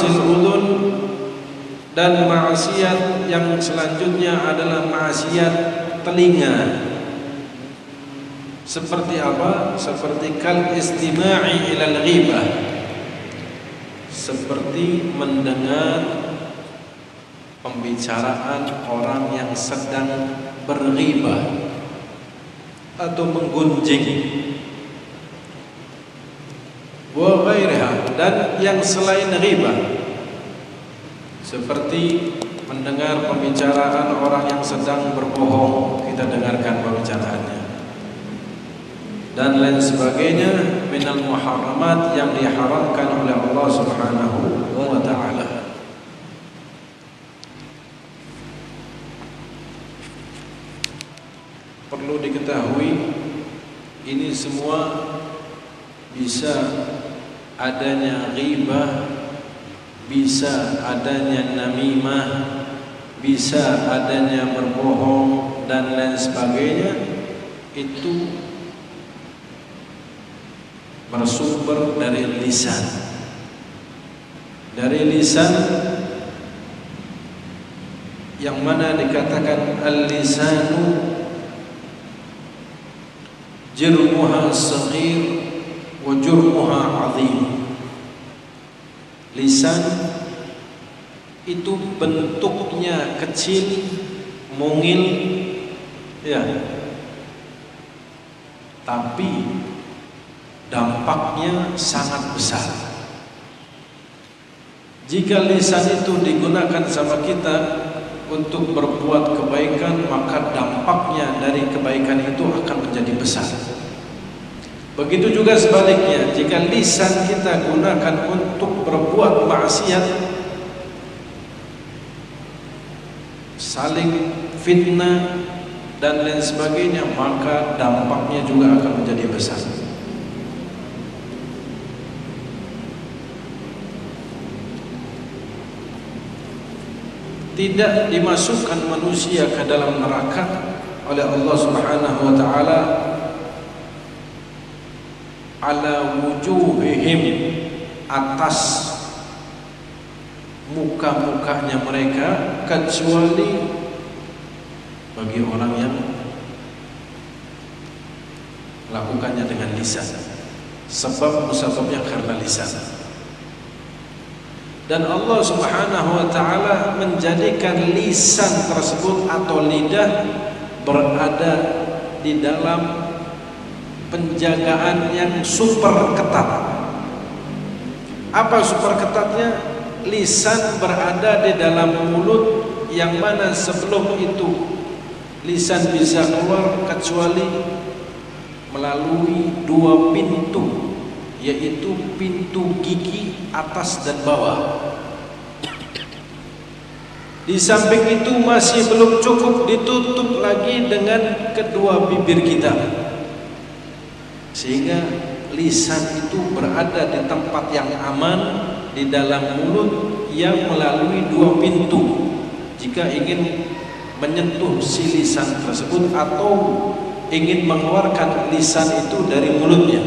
ma'asil udhun, dan maksiat yang selanjutnya adalah maksiat telinga. Seperti apa? Seperti kal istima'i ilal ghibah, seperti mendengar pembicaraan orang yang sedang berghibah atau menggunjing, wa ghairiha, dan yang selain ghibah, seperti mendengar pembicaraan orang yang sedang berbohong, kita dengarkan pembicaraannya, dan lain sebagainya minal muharramat, yang diharamkan oleh Allah Subhanahu wa ta'ala. Perlu diketahui, ini semua bisa adanya ghibah, bisa adanya namimah, bisa adanya berbohong dan lain sebagainya. Itu bersumber dari lisan. Dari lisan yang mana dikatakan al-lisanu jirmuha saghir wa jurmuha azim. Lisan itu bentuknya kecil, mungil, ya, tapi dampaknya sangat besar. Jika lisan itu digunakan sama kita untuk berbuat kebaikan, maka dampaknya dari kebaikan itu akan menjadi besar. Begitu juga sebaliknya, jika lisan kita gunakan untuk berbuat maksiat, saling fitnah dan lain sebagainya, maka dampaknya juga akan menjadi besar. Tidak dimasukkan manusia ke dalam neraka oleh Allah Subhanahu wa ta'ala ala wujuhihim, atas muka-mukanya mereka, kecuali bagi orang yang melakukannya dengan lisan. Sebabnya karena lisan. Dan Allah Subhanahu wa ta'ala menjadikan lisan tersebut atau lidah berada di dalam penjagaan yang super ketat. Apa super ketatnya? Lisan berada di dalam mulut, yang mana sebelum itu lisan bisa keluar kecuali melalui dua pintu, yaitu pintu gigi atas dan bawah. Di samping itu masih belum cukup, ditutup lagi dengan kedua bibir kita, sehingga lisan itu berada di tempat yang aman di dalam mulut yang melalui dua pintu. Jika ingin menyentuh si lisan tersebut atau ingin mengeluarkan lisan itu dari mulutnya,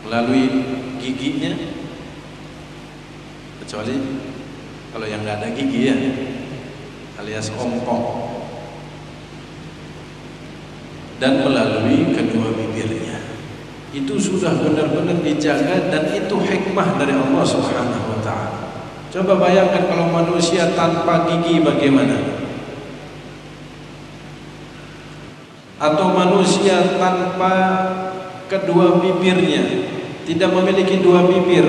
melalui giginya, kecuali kalau yang nggak ada gigi, ya, alias ompong, dan melalui kedua bibirnya. Itu sudah benar-benar dijaga, dan itu hikmah dari Allah Subhanahu wa ta'ala. Coba bayangkan kalau manusia tanpa gigi bagaimana, atau manusia tanpa kedua bibirnya, tidak memiliki dua bibir,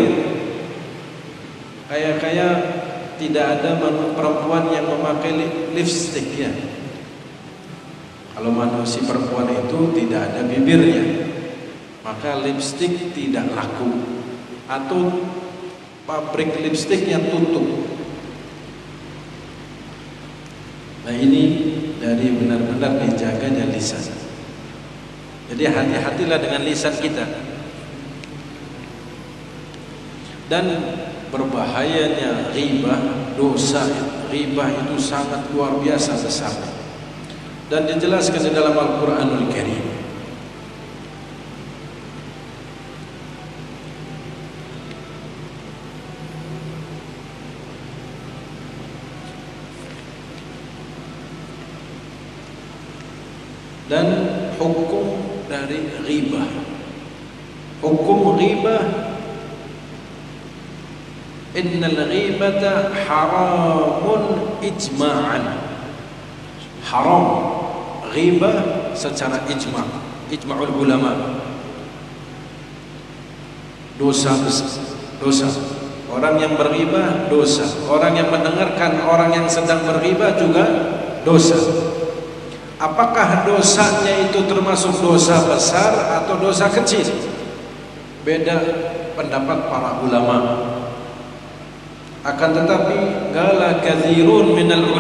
kayak tidak ada perempuan yang memakai lipstick, ya. Kalau manusia perempuan itu tidak ada bibirnya, maka lipstick tidak laku, atau pabrik lipstiknya tutup. Nah, ini dari benar-benar dijaganya lisan. Jadi hati-hatilah dengan lisan kita. Dan berbahayanya ghibah, dosa ghibah itu sangat luar biasa besar, dan dijelaskan di dalam Al-Quranul Karim. dan hukum dari ghibah. Hukum ghibah, innal ghibata haramun ijma'an. Haram ghibah secara ijma'ul ulama. Dosa. Orang yang berghibah dosa. Orang yang mendengarkan orang yang sedang berghibah juga dosa. Apakah dosanya itu termasuk dosa besar atau dosa kecil? Beda pendapat para ulama. Akan tetapi qala katsirun minal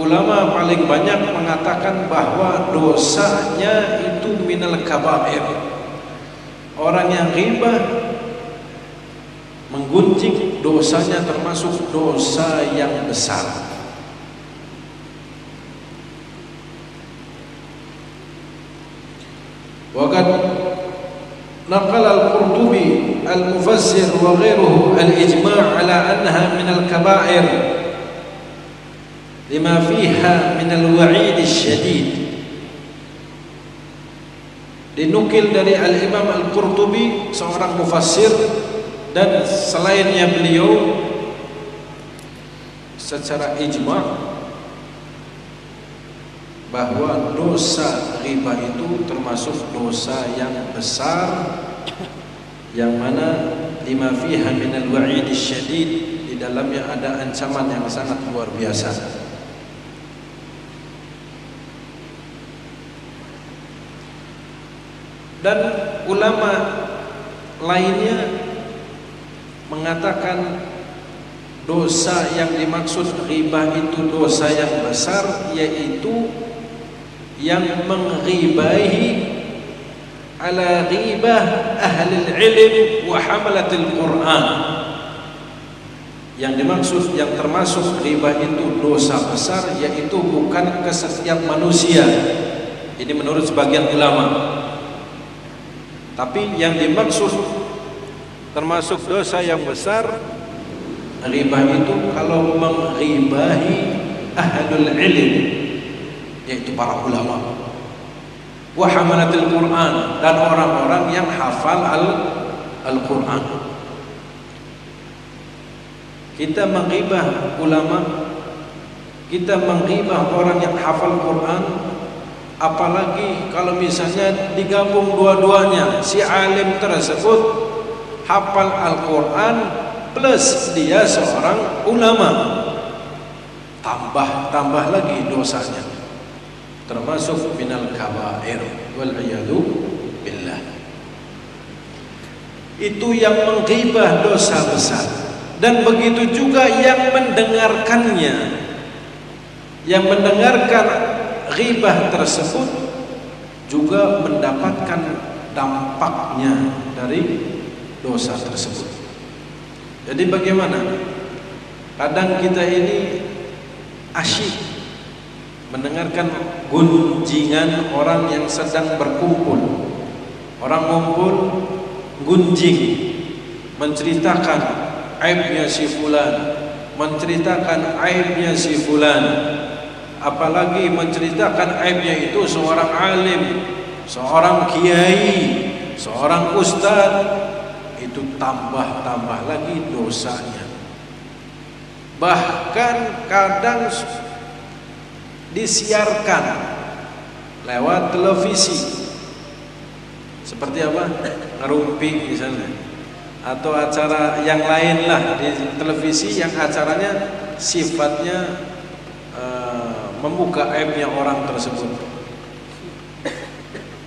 ulama paling banyak mengatakan bahwa dosanya itu minal kabair. Orang yang ghibah menggunjing, dosanya termasuk dosa yang besar. Waqad naqala al-Qurtubi al-Mufassir wa ghairuhu al-ijma' ala annaha min al-kaba'ir lima fiha min al-wa'id asy-syadid. Dinukil dari Al-Imam Al-Qurtubi, seorang mufassir, dan selainnya beliau secara ijma' bahwa dosa ghibah itu termasuk dosa yang besar, yang mana lima fiha minal wa'id syadid, di dalamnya ada ancaman yang sangat luar biasa. Dan ulama lainnya mengatakan dosa yang dimaksud ghibah itu dosa yang besar, yaitu yang menghibahi ala ghibah ahli ilm wa hamalatil Quran. Yang dimaksud, yang termasuk ghibah itu dosa besar, yaitu bukan ke setiap manusia. Ini menurut sebagian ulama. Tapi yang dimaksud termasuk dosa yang besar, ghibah itu kalau menghibahi ahlul ilm, yaitu para ulama, wa hamalatil Quran, dan orang-orang yang hafal Al-Quran. Kita menghibah ulama, kita menghibah orang yang hafal Quran, apalagi kalau misalnya digabung dua-duanya, si alim tersebut hafal Al-Quran plus dia seorang ulama, tambah lagi dosanya, termasuk minal kabair wal iyadu billah. Itu yang menghibah dosa besar. Dan begitu juga yang mendengarkannya, yang mendengarkan ghibah tersebut juga mendapatkan dampaknya dari dosa tersebut. Jadi bagaimana? Kadang kita ini asyik mendengarkan gunjingan orang yang sedang berkumpul. Orang ngumpul, gunjing, menceritakan aibnya si fulan, menceritakan aibnya si fulan, apalagi menceritakan aibnya itu seorang alim, seorang kiai, seorang ustadz, itu tambah lagi dosanya. Bahkan kadang disiarkan lewat televisi, seperti apa? Ngerumpi misalnya, atau acara yang lain lah di televisi yang acaranya sifatnya membuka aibnya orang tersebut.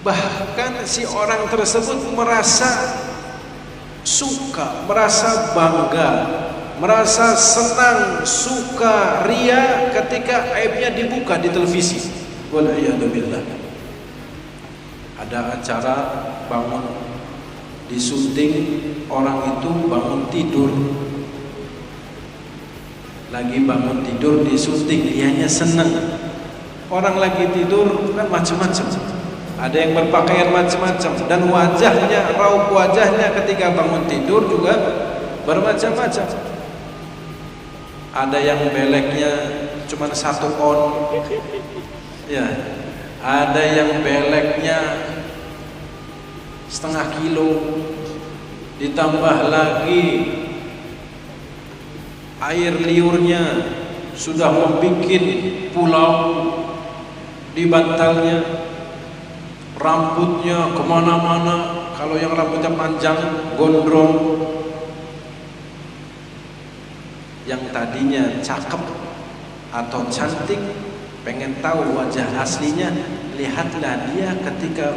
Bahkan si orang tersebut merasa suka, merasa bangga, merasa senang, suka, ria ketika aibnya dibuka di televisi. Wal'iyadzubillah. Ada acara bangun disunting, orang itu bangun tidur, lagi bangun tidur disunting, dianya senang. Orang lagi tidur kan macam-macam, ada yang berpakaian macam-macam, dan wajahnya, raut wajahnya ketika bangun tidur juga bermacam-macam. Ada yang beleknya cuma 1 on, ya, ada yang beleknya setengah kilo, ditambah lagi air liurnya sudah membuat pulau di bantalnya, rambutnya kemana-mana. Kalau yang rambutnya panjang, gondrong. Yang tadinya cakep atau cantik, pengen tahu wajah aslinya, lihatlah dia ketika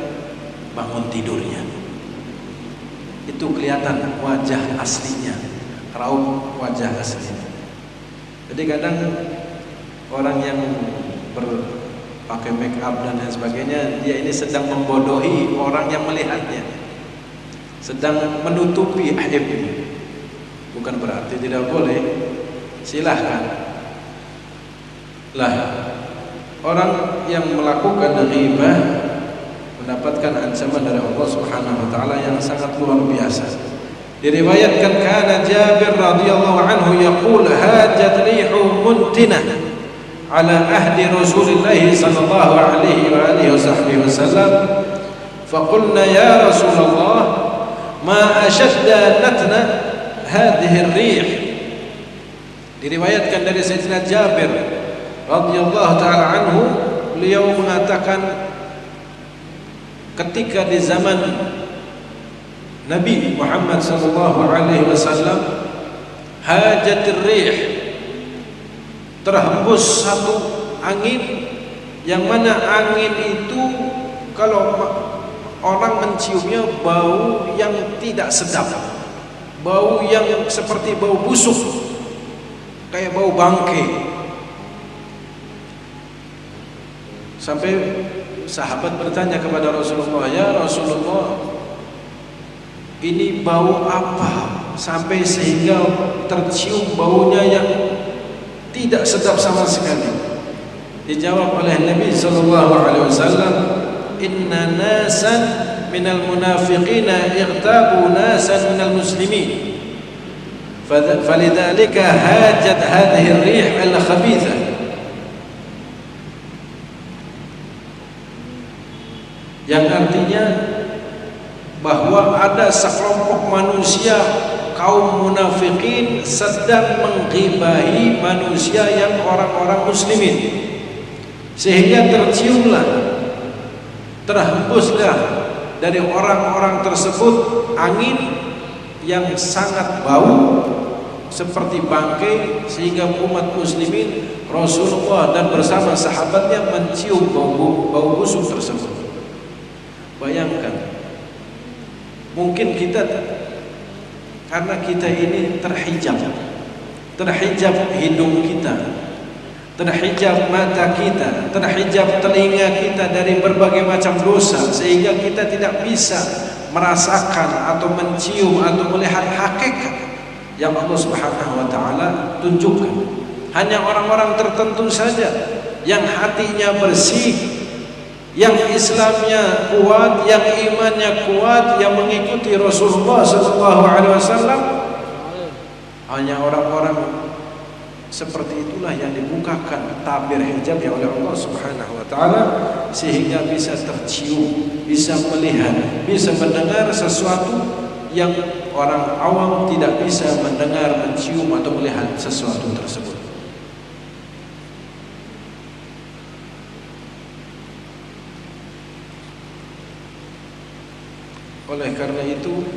bangun tidurnya. Itu kelihatan wajah aslinya, raut wajah aslinya. Jadi kadang orang yang pakai make up dan lain sebagainya, dia ini sedang membodohi orang yang melihatnya, sedang menutupi aibnya. Bukan berarti tidak boleh, silahkan lah. Orang yang melakukan ghibah mendapatkan ancaman dari Allah Subhanahu wa taala yang sangat luar biasa. Diriwayatkan kana Jabir radhiyallahu anhu yaqul hajat rihu muntinah ala ahdi Rasulillah sallallahu alaihi wa alihi wasallam faqulna ya Rasulullah ma ashadda natna hadhihi ar-rih. Diriwayatkan dari Sayyidina Jabir radhiyallahu taala anhu, beliau mengatakan ketika di zaman Nabi Muhammad sallallahu alaihi wasallam hajatir rih, terhembus satu angin yang mana angin itu kalau orang menciumnya bau yang tidak sedap, bau yang seperti bau busuk, kayak bau bangkai. Sampai sahabat bertanya kepada Rasulullah, ya Rasulullah, ini bau apa sampai sehingga tercium baunya yang tidak sedap sama sekali? Dijawab oleh Nabi sallallahu alaihi wasallam, inna nasan minal munafiqina ightabu nasan minal muslimin falidzalika hajat hadhihi ar-rih al-khabithah. Yang artinya bahwa ada sekelompok manusia kaum munafikin sedang menggibahi manusia yang orang-orang muslimin, sehingga terciumlah, terhembuslah dari orang-orang tersebut angin yang sangat bau seperti bangkai, sehingga umat muslimin, Rasulullah dan bersama sahabatnya mencium bau busuk tersebut. Bayangkan, mungkin kita karena kita ini terhijab hidung kita, terhijab mata kita, terhijab telinga kita dari berbagai macam dosa, sehingga kita tidak bisa merasakan atau mencium atau melihat hakikat yang Allah Subhanahu wa taala tunjukkan. Hanya orang-orang tertentu saja yang hatinya bersih, yang Islamnya kuat, yang imannya kuat, yang mengikuti Rasulullah sallallahu alaihi wasallam, hanya orang-orang seperti itulah yang dibukakan tabir hijabnya oleh Allah Subhanahu wa taala, sehingga bisa tercium, bisa melihat, bisa mendengar sesuatu yang orang awam tidak bisa mendengar, mencium atau melihat sesuatu tersebut. Oleh karena itu,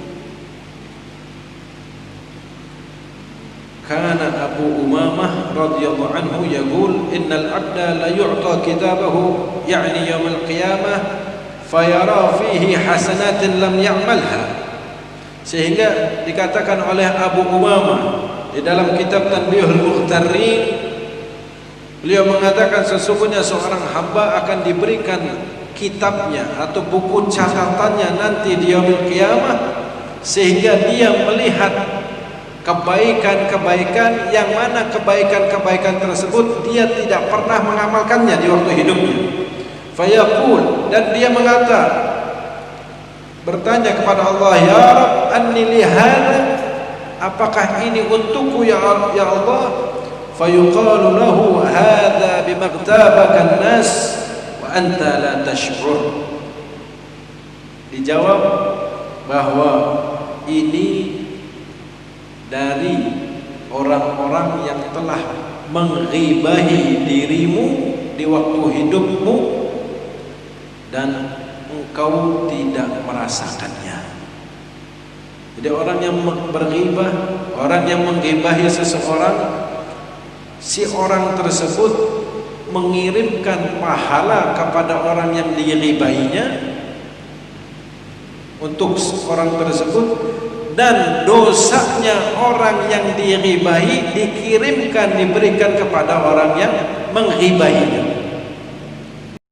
kana Abu Umamah radhiyallahu anhu yaqul innal abda la yu'ta kitabahu yani yaum al-qiyamah fayara fihi hasanatin lam ya'malha. Sehingga dikatakan oleh Abu Umamah di dalam kitab Tanbihul Mukhtarin, beliau mengatakan sesungguhnya seorang hamba akan diberikan kitabnya atau buku catatannya nanti di yaumil qiyamah, sehingga dia melihat kebaikan-kebaikan yang mana kebaikan-kebaikan tersebut dia tidak pernah mengamalkannya di waktu hidupnya. Fayaqul, dan dia bertanya kepada Allah, ya Rabb, anni li hadha, apakah ini untukku ya Allah? Fayuqalu lahu hadha bimaktabaka an-nas wa anta la tash'ur. Dijawab bahwa ini dari orang-orang yang telah menghibahi dirimu di waktu hidupmu dan engkau tidak merasakannya. Jadi orang yang berghibah, orang yang menghibahi seseorang, si orang tersebut mengirimkan pahala kepada orang yang dighibahinya untuk orang tersebut, dan dosanya orang yang dighibahi dikirimkan, diberikan kepada orang yang menghibahinya.